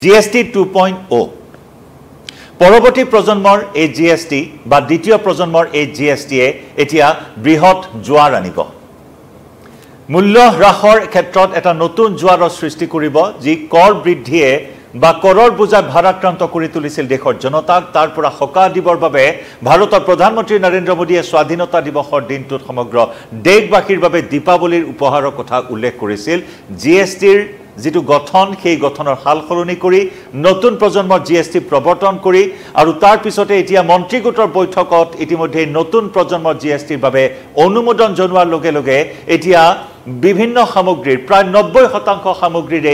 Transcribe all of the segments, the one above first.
GST 2.0 পৰৱৰ্তী প্ৰজন্মৰ এই GST বা দ্বিতীয় প্ৰজন্মৰ এই GST এতিয়া বৃহৎ জোৱাৰ আনিব মূল্য হ্ৰাসৰ ক্ষেত্ৰত এটা নতুন জোৱাৰৰ সৃষ্টি কৰিব যি কৰ বৃদ্ধিয়ে বা কৰৰ বোজা ভাৰাক্ৰান্ত কৰি তুলিছিল দেশৰ জনতাক তাৰ পৰা হকা দিবৰ বাবে ভাৰতৰ প্ৰধানমন্ত্ৰী নৰেন্দ্ৰ মোদীয়ে স্বাধীনতা দিৱসৰ দিনটোত সমগ্ৰ দেশবাসীৰ বাবে দীপাৱলীৰ উপহাৰৰ কথা উল্লেখ কৰিছিল GSTৰ যেটো গঠন সেই গঠনৰ হাল খলনি কৰি নতুন প্ৰজন্মৰ GST প্ৰৱৰ্তন কৰি আৰু তাৰ পিছতে এতিয়া মন্ত্ৰী গোটৰ বৈঠকত ইতিমধ্যে নতুন প্ৰজন্মৰ GSTৰ বাবে অনুমোদন জনোৱাৰ লগে লগে এতিয়া বিভিন্ন সামগ্ৰীৰ প্ৰায় 90% সামগ্ৰীৰ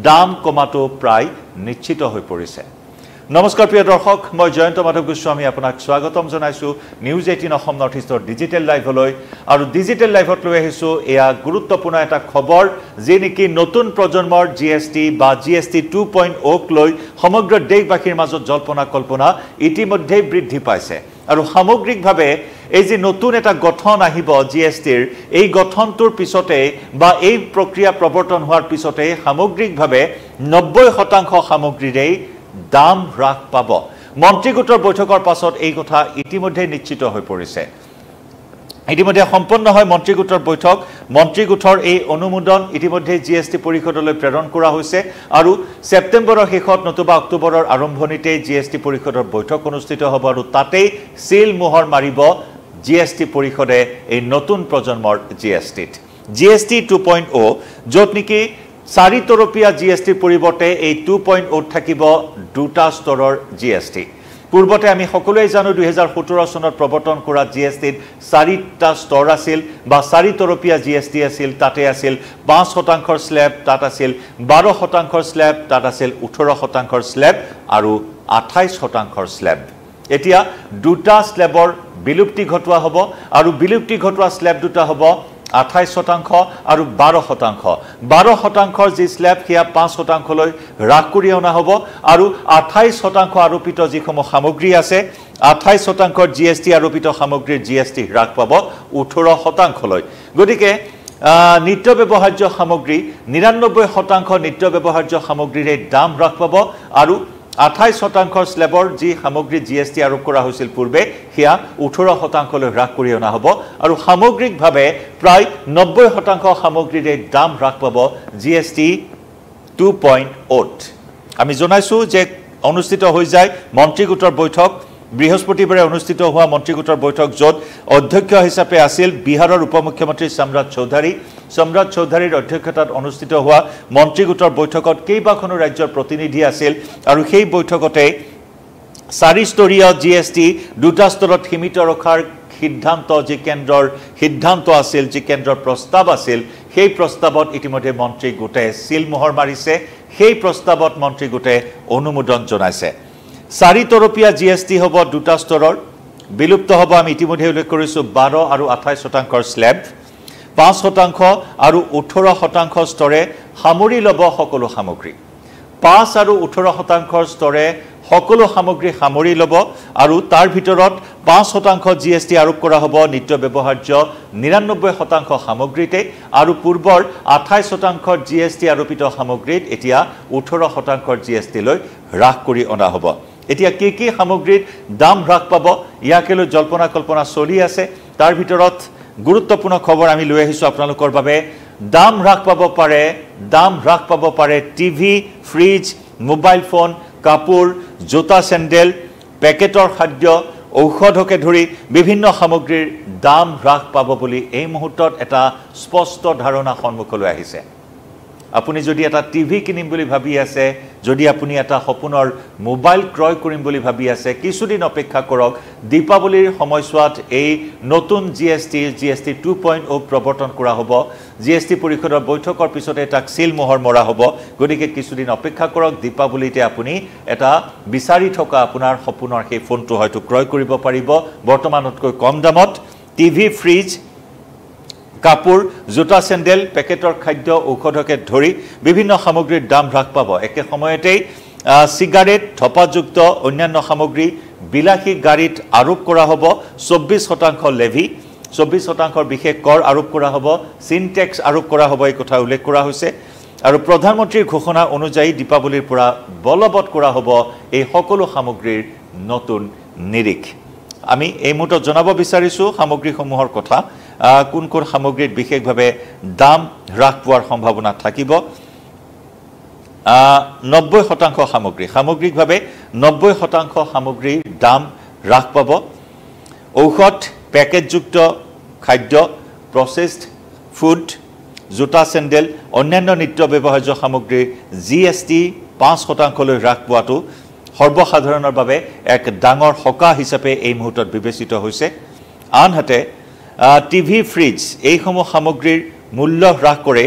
দাম কমাটো প্ৰায় নিশ্চিত হৈ পৰিছে নমস্কাৰ প্ৰিয় দৰ্শক মই জয়ন্ত মাধৱ গোস্বামী আপোনাক স্বাগতম জনাইছো নিউজ 18 অসম নৰ্থ ইষ্টৰ ডিজিটেল লাইভলৈ আৰু ডিজিটেল লাইভত লৈ আহিছো এয়া গুৰুত্বপূৰ্ণ এটা খবৰ যে নেকি নতুন প্ৰজন্মৰ GST বা GST 2.0 ক লৈ সমগ্ৰ দেশবাসীৰ মাজত জল্পনা কল্পনা ইতিমধ্যে বৃদ্ধি পাইছে আৰু সামগ্ৰিকভাৱে এই যে নতুন এটা গঠন আহিব GSTৰ এই গঠনটোৰ পিছতে বা এই প্ৰক্ৰিয়া প্ৰৱৰ্তন হোৱাৰ পিছতে সামগ্ৰিকভাৱে 90% সামগ্ৰীৰে দাম হ্ৰাস পাব মন্ত্ৰী গোটৰ বৈঠকৰ পাছত এই কথা ইতিমধ্যে নিশ্চিত হৈ পৰিছে ইতিমধ্যে সম্পন্ন হয় মন্ত্ৰী গোটৰ বৈঠক মন্ত্ৰী গোটৰ এই অনুমোদন ইতিমধ্যে GST পৰিষদলৈ প্ৰেৰণ কৰা হৈছে আৰু সেপ্টেম্বৰৰ শেষত নতুবা অক্টোবৰৰ আৰম্ভণিতে GST পৰিষদৰ বৈঠক অনুষ্ঠিত হ'ব আৰু তাতেই সিল মোহৰ মাৰিব GST পৰিষদে এই নতুন প্ৰজন্মৰ GST 2.0 য'ত নেকি 4 তৰপীয়া GST পৰিৱৰ্তে এই 2.0 থাকিব দুটা স্তৰৰ GST পূৰ্বতে আমি সকলোৱে জানো 2017 চনত প্ৰৱৰ্তন কৰা GSTত 4টা স্তৰ আছিল বা 4 তৰপীয়া GST আছিল তাতে আছিল 5% স্ল্যাব তাত আছিল 12% স্ল্যাব তাত আছিল 18% স্ল্যাব আৰু 28% স্ল্যাব এতিয়া দুটা স্ল্যাবৰ বিলুপ্তি ঘটোৱা হ'ব আৰু বিলুপ্তি ঘটোৱা স্ল্যাব দুটা হ'ব 28% আৰু 12% যি স্ল্যাব হিয়া 5% লৈ হ্ৰাস কৰি অনা হ'ব আৰু 28% আৰোপিত যিসমূহ সামগ্ৰী আছে 28% GST আৰোপিত সামগ্ৰীৰ GST হ্ৰাস পাব 18% লৈ গতিকে নিত্য ব্যৱহাৰ্য সামগ্ৰী 99% নিত্য ব্যৱহাৰ্য সামগ্ৰীৰ দাম হ্ৰাস পাব আৰু 28% স্ল্যাবৰ যি সামগ্ৰী GST আৰোপ কৰা হৈছিল পূৰ্বে হিয়া 18% লৈ হ্ৰাস কৰি অনা হ'ব আৰু সামগ্ৰিকভাৱে প্ৰায় 90% সামগ্ৰীৰ দাম হ্ৰাস পাব GST 2.0 আমি জনাইছো যে অনুষ্ঠিত হৈ যায় মন্ত্ৰী গোটৰ বৈঠক বৃহস্পতিবাৰে অনুষ্ঠিত হোৱা মন্ত্ৰী গোটৰ বৈঠক য'ত অধ্যক্ষ হিচাপে আছিল বিহাৰৰ উপমুখ্যমন্ত্ৰী সম্ৰাট চৌধুৰীৰ অধ্যক্ষতাত অনুষ্ঠিত হোৱা মন্ত্ৰী গোটৰ বৈঠকত কেইবাখনো ৰাজ্যৰ প্ৰতিনিধি আছিল আৰু সেই বৈঠকতে 4 স্তৰীয় GST দুটা স্তৰত সীমিত ৰখাৰ সিদ্ধান্ত যি কেন্দ্ৰৰ সিদ্ধান্ত আছিল যি কেন্দ্ৰৰ প্ৰস্তাৱ আছিল সেই প্ৰস্তাৱত ইতিমধ্যে মন্ত্ৰী গোটে সিল মোহৰ মাৰিছে সেই প্ৰস্তাৱত মন্ত্ৰী গোটে অনুমোদন জনাইছে 4 তৰপীয়া GST হ'ব দুটা স্তৰৰ বিলুপ্ত হ'ব আমি ইতিমধ্যে উল্লেখ কৰিছো 12 আৰু 28% স্ল্যাব 5% আৰু 18% স্তৰে সামৰি ল'ব সকলো সামগ্ৰী 5 আৰু 18% স্তৰে সকলো সামগ্ৰী সামৰি ল'ব আৰু তাৰ ভিতৰত 5% GST আৰোপ কৰা হ'ব নিত্য ব্যৱহাৰ্য 99% সামগ্ৰীতে আৰু পূৰ্বৰ 28% GST আৰোপিত সামগ্ৰীত এতিয়া 18% GST লৈ হ্ৰাস কৰি অনা হ'ব এতিয়া কি সামগ্ৰীৰ দাম হ্ৰাস পাব ইয়াকে লৈ জল্পনা কল্পনা চলি আছে তাৰ ভিতৰত গুৰুত্বপূৰ্ণ খবৰ আমি লৈ আহিছো আপোনালোকৰ বাবে দাম হ্ৰাস পাব পাৰে টিভি ফ্ৰিজ মোবাইল ফোন কাপোৰ জোতা চেণ্ডেল পেকেটৰ খাদ্য ঔষধকে ধৰি বিভিন্ন সামগ্ৰীৰ দাম হ্ৰাস পাব বুলি এই মুহূৰ্তত এটা স্পষ্ট ধাৰণা সন্মুখলৈ আহিছে আপুনি যদি এটা টিভি কিনিম বুলি ভাবি আছে যদি আপুনি এটা সপোনৰ মোবাইল ক্ৰয় কৰিম বুলি ভাবি আছে কিছুদিন অপেক্ষা কৰক দীপাৱলীৰ সময়ছোৱাত এই নতুন GST 2.0 প্ৰৱৰ্তন কৰা হ'ব GST পৰিষদৰ বৈঠকৰ পিছতে তাক সিল মোহৰ মৰা হ'ব গতিকে কিছুদিন অপেক্ষা কৰক দীপাৱলীতে আপুনি এটা বিচাৰি থকা আপোনাৰ সপোনৰ সেই ফোনটো হয়তো ক্ৰয় কৰিব পাৰিব বৰ্তমানতকৈ কম দামত টিভি ফ্ৰিজ কাপোৰ জোতা চেণ্ডেল পেকেটৰ খাদ্য ঔষধকে ধৰি বিভিন্ন সামগ্ৰীৰ দাম হ্ৰাস পাব একে সময়তে সিগাৰেট ধপাযুক্ত অন্যান্য সামগ্ৰী বিলাসী গাড়ীত আৰোপ কৰা হ'ব 24% লেভি 24% বিশেষ কৰ আৰোপ কৰা হ'ব সিনটেক্স আৰোপ কৰা হ'ব এই কথা উল্লেখ কৰা হৈছে আৰু প্ৰধানমন্ত্ৰীৰ ঘোষণা অনুযায়ী দীপাৱলীৰ পৰা বলবৎ কৰা হ'ব এই সকলো সামগ্ৰীৰ নতুন নিৰিখ আমি এই মুহূৰ্তত জনাব বিচাৰিছোঁ সামগ্ৰীসমূহৰ কথা কোন কোন সামগ্ৰীত বিশেষভাৱে দাম হ্ৰাস পোৱাৰ সম্ভাৱনা থাকিব 90% সামগ্ৰিকভাৱে 90% সামগ্ৰীৰ দাম হ্ৰাস পাব ঔষধ পেকেটযুক্ত খাদ্য প্ৰসেসড ফুড জোতা চেণ্ডেল অন্যান্য নিত্য ব্যৱহাৰ্য সামগ্ৰীৰ জিএসটি 5% লৈ হ্ৰাস পোৱাটো সৰ্বসাধাৰণৰ বাবে এক ডাঙৰ হকা হিচাপে এই মুহূৰ্তত বিবেচিত হৈছে আনহাতে টিভি ফ্ৰিজ এইসমূহ সামগ্ৰীৰ মূল্য হ্ৰাস কৰে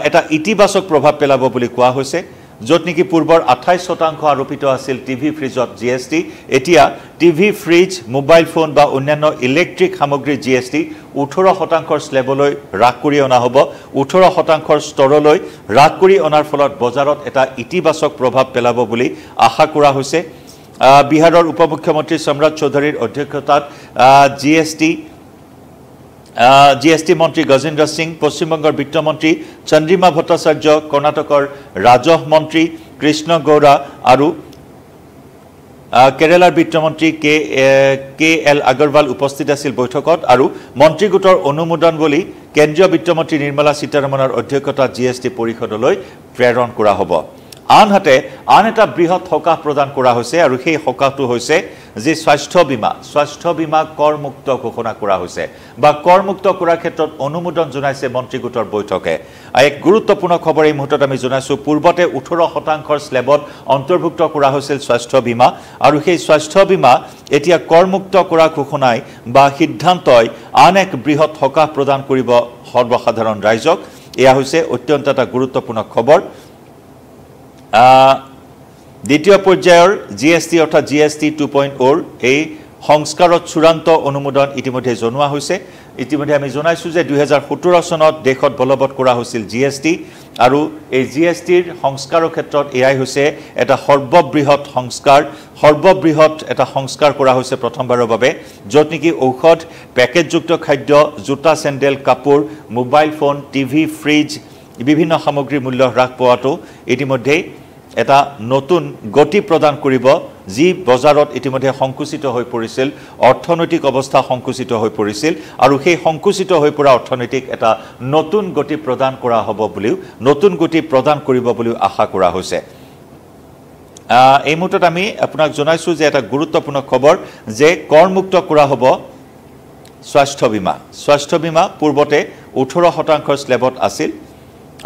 এটা ইতিবাচক প্ৰভাৱ পেলাব বুলি কোৱা হৈছে য'ত নেকি পূৰ্বৰ 28% আৰোপিত আছিল টিভি ফ্ৰিজত জিএসটি এতিয়া টিভি ফ্ৰিজ মোবাইল ফোন বা অন্যান্য ইলেক্ট্ৰিক সামগ্ৰীৰ জিএসটি 18% স্লেবলৈ হ্ৰাস কৰি অনা হ'ব 18% স্তৰলৈ হ্ৰাস কৰি অনাৰ ফলত বজাৰত এটা ইতিবাচক প্ৰভাৱ পেলাব বুলি আশা কৰা হৈছে বিহাৰৰ উপমুখ্যমন্ত্ৰী সম্ৰাট চৌধুৰীৰ অধ্যক্ষতাত জিএসটি মন্ত্ৰী গজেন্দ্ৰ সিং পশ্চিমবংগৰ বিত্তমন্ত্ৰী চন্দ্ৰিমা ভট্টাচাৰ্য কৰ্ণাটকৰ ৰাজহ মন্ত্ৰী কৃষ্ণ গৌড়া আৰু কেৰালাৰ বিত্তমন্ত্ৰী কে এল আগৰৱাল উপস্থিত আছিল বৈঠকত আৰু মন্ত্ৰী গোটৰ অনুমোদন বুলি কেন্দ্ৰীয় বিত্তমন্ত্ৰী নিৰ্মলা সীতাৰমণৰ অধ্যক্ষতাত জিএসটি পৰিষদলৈ প্ৰেৰণ কৰা হ'ব আনহাতে আন এটা বৃহৎ সকাহ প্ৰদান কৰা হৈছে আৰু সেই সকাহটো হৈছে যে স্বাস্থ্য বীমা কৰমুক্ত ঘোষণা কৰা হৈছে বা কৰমুক্ত কৰাৰ ক্ষেত্ৰত অনুমোদন জনাইছে মন্ত্ৰী গোটৰ বৈঠকে এক গুৰুত্বপূৰ্ণ খবৰ এই মুহূৰ্তত আমি জনাইছো পূৰ্বতে 18% স্লেবত অন্তৰ্ভুক্ত কৰা হৈছিল স্বাস্থ্য বীমা আৰু সেই স্বাস্থ্য বীমা এতিয়া কৰমুক্ত কৰা ঘোষণাই বা সিদ্ধান্তই আন এক বৃহৎ সকাহ প্ৰদান কৰিব সৰ্বসাধাৰণ ৰাইজক এয়া হৈছে অত্যন্ত এটা গুৰুত্বপূৰ্ণ খবৰ দ্বিতীয় পৰ্যায়ৰ জিএসটি অৰ্থাৎ জিএসটি 2.0 এই সংস্কাৰত চূড়ান্ত অনুমোদন ইতিমধ্যে জনোৱা হৈছে ইতিমধ্যে আমি জনাইছো যে 2017 চনত দেশত বলবৎ কৰা হৈছিল জিএসটি আৰু এই জিএসটিৰ সংস্কাৰৰ ক্ষেত্ৰত এয়াই হৈছে এটা সৰ্ববৃহৎ সংস্কাৰ কৰা হৈছে প্ৰথমবাৰৰ বাবে য'ত নেকি ঔষধ পেকেটযুক্ত খাদ্য জোতা চেণ্ডেল কাপোৰ মোবাইল ফোন টিভি ফ্ৰিজ বিভিন্ন সামগ্ৰীৰ মূল্য হ্ৰাস পোৱাটো ইতিমধ্যে এটা নতুন গতি প্ৰদান কৰিব যি বজাৰত ইতিমধ্যে সংকুচিত হৈ পৰিছিল অৰ্থনৈতিক অৱস্থা সংকুচিত হৈ পৰিছিল আৰু সেই সংকুচিত হৈ পৰা অৰ্থনৈতিক এটা নতুন গতি প্ৰদান কৰা হ'ব বুলিও নতুন গতি প্ৰদান কৰিব বুলিও আশা কৰা হৈছে এই মুহূৰ্তত আমি আপোনাক জনাইছো যে এটা গুৰুত্বপূৰ্ণ খবৰ যে কৰমুক্ত কৰা হ'ব স্বাস্থ্য বীমা পূৰ্বতে 18% স্লেবত আছিল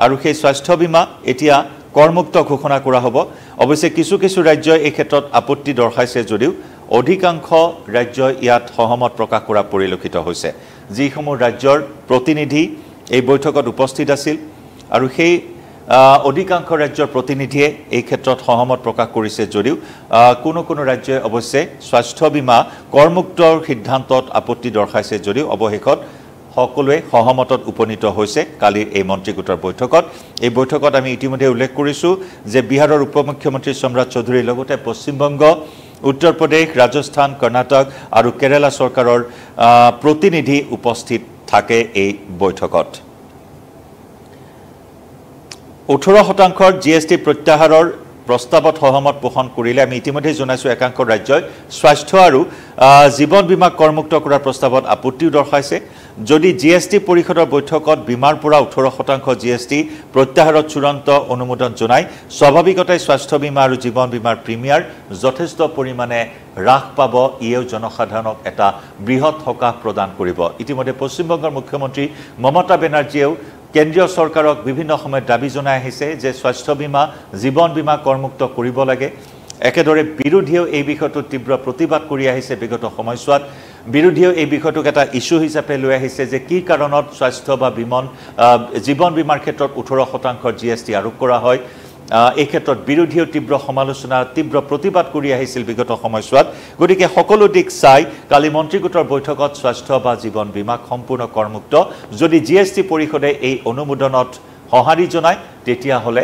আৰু সেই স্বাস্থ্য বীমা এতিয়া কৰমুক্ত ঘোষণা কৰা হ'ব অৱশ্যে কিছু ৰাজ্যই এই ক্ষেত্ৰত আপত্তি দৰ্শাইছে যদিও অধিকাংশ ৰাজ্যই ইয়াত সহমত প্ৰকাশ কৰা পৰিলক্ষিত হৈছে যিসমূহ ৰাজ্যৰ প্ৰতিনিধি এই বৈঠকত উপস্থিত আছিল আৰু সেই অধিকাংশ ৰাজ্যৰ প্ৰতিনিধিয়ে এই ক্ষেত্ৰত সহমত প্ৰকাশ কৰিছে যদিও কোনো ৰাজ্যই অৱশ্যে স্বাস্থ্য বীমা কৰমুক্তৰ সিদ্ধান্তত আপত্তি দৰ্শাইছে যদিও অৱশেষত সকলোৱে সহমতত উপনীত হৈছে কালিৰ এই মন্ত্ৰী গোটৰ বৈঠকত এই বৈঠকত আমি ইতিমধ্যে উল্লেখ কৰিছো যে বিহাৰৰ উপমুখ্যমন্ত্ৰী সম্ৰাট চৌধুৰীৰ লগতে পশ্চিমবংগ উত্তৰ প্ৰদেশ ৰাজস্থান কৰ্ণাটক আৰু কেৰালা চৰকাৰৰ প্ৰতিনিধি উপস্থিত থাকে এই বৈঠকত 18% জিএসটি প্ৰত্যাহাৰৰ প্ৰস্তাৱত সহমত পোষণ কৰিলে আমি ইতিমধ্যে জনাইছো একাংশ ৰাজ্যই স্বাস্থ্য আৰু জীৱন বীমা কৰমুক্ত কৰাৰ প্ৰস্তাৱত আপত্তি দৰ্শাইছে যদি জিএসটি পৰিষদৰ বৈঠকত বীমাৰ পৰা 18% জিএসটি প্ৰত্যাহাৰত চূড়ান্ত অনুমোদন জনায় স্বাভাৱিকতে স্বাস্থ্য বীমা আৰু জীৱন বীমাৰ প্ৰিমিয়াৰ যথেষ্ট পৰিমাণে হ্ৰাস পাব ইয়েও জনসাধাৰণক এটা বৃহৎ সকাহ প্ৰদান কৰিব ইতিমধ্যে পশ্চিমবংগৰ মুখ্যমন্ত্ৰী মমতা বেনাৰ্জীয়েও কেন্দ্ৰীয় চৰকাৰক বিভিন্ন সময়ত দাবী জনাই আহিছে যে স্বাস্থ্য বীমা জীৱন বীমা কৰমুক্ত কৰিব লাগে একেদৰে বিৰোধীয়েও এই বিষয়টো তীব্ৰ প্ৰতিবাদ কৰি আহিছে বিগত সময়ছোৱাত বিৰোধীয়েও এই বিষয়টোক এটা ইস্যু হিচাপে লৈ আহিছে যে কি কাৰণত স্বাস্থ্য বা জীৱন বীমাৰ ক্ষেত্ৰত 18% জিএসটি আৰোপ কৰা হয় এই ক্ষেত্ৰত বিৰোধীয়েও তীব্ৰ সমালোচনা তীব্ৰ প্ৰতিবাদ কৰি আহিছিল বিগত সময়ছোৱাত গতিকে সকলো দিক চাই কালি মন্ত্ৰী গোটৰ বৈঠকত স্বাস্থ্য বা জীৱন বীমা সম্পূৰ্ণ কৰমুক্ত যদি জিএসটি পৰিষদে এই অনুমোদনত সঁহাৰি জনায় তেতিয়া হলে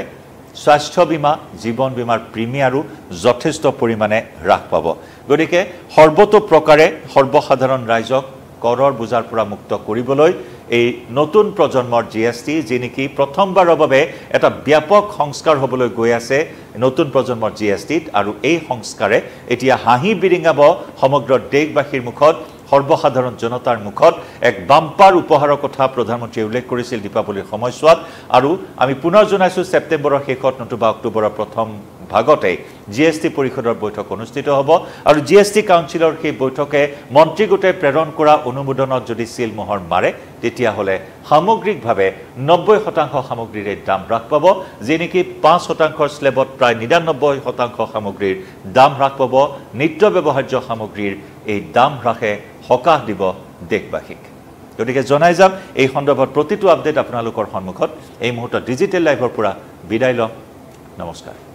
স্বাস্থ্য বীমা জীৱন বীমাৰ প্ৰিমিয়াৰো যথেষ্ট পৰিমাণে হ্ৰাস পাব গতিকে সৰ্বতো প্ৰকাৰে সৰ্বসাধাৰণ ৰাইজক কৰৰ বোজাৰ পৰা মুক্ত কৰিবলৈ এই নতুন প্ৰজন্মৰ জিএসটি যি নেকি প্ৰথমবাৰৰ বাবে এটা ব্যাপক সংস্কাৰ হ'বলৈ গৈ আছে নতুন প্ৰজন্মৰ জিএসটিত আৰু এই সংস্কাৰে এতিয়া হাঁহি বিৰিঙাব সমগ্ৰ দেশবাসীৰ মুখত সৰ্বসাধাৰণ জনতাৰ মুখত এক বাম্পাৰ উপহাৰৰ কথা প্ৰধানমন্ত্ৰীয়ে উল্লেখ কৰিছিল দীপাৱলীৰ সময়ছোৱাত আৰু আমি পুনৰ জনাইছো সেপ্টেম্বৰৰ শেষত নতুবা অক্টোবৰৰ প্ৰথম ভাগতে জিএসটি পৰিষদৰ বৈঠক অনুষ্ঠিত হ'ব আৰু জিএসটি কাউন্সিলৰ সেই বৈঠকে মন্ত্ৰীগোটে প্ৰেৰণ কৰা অনুমোদনত যদি সিল মোহৰ মাৰে তেতিয়া হলে সামগ্ৰিকভাৱে 90% সামগ্ৰীৰ দাম হ্ৰাস পাব যে নেকি 5% স্লেবত প্ৰায় 99% সামগ্ৰীৰ দাম হ্ৰাস পাব নিত্য ব্যৱহাৰ্য সামগ্ৰীৰ এই দাম হ্ৰাসে সকাহ দিব দেশবাসীক গতিকে জনাই যাম এই সন্দৰ্ভত প্ৰতিটো আপডেট আপোনালোকৰ সন্মুখত এই মুহূৰ্তত ডিজিটেল লাইভৰ পৰা বিদায় লম নমস্কাৰ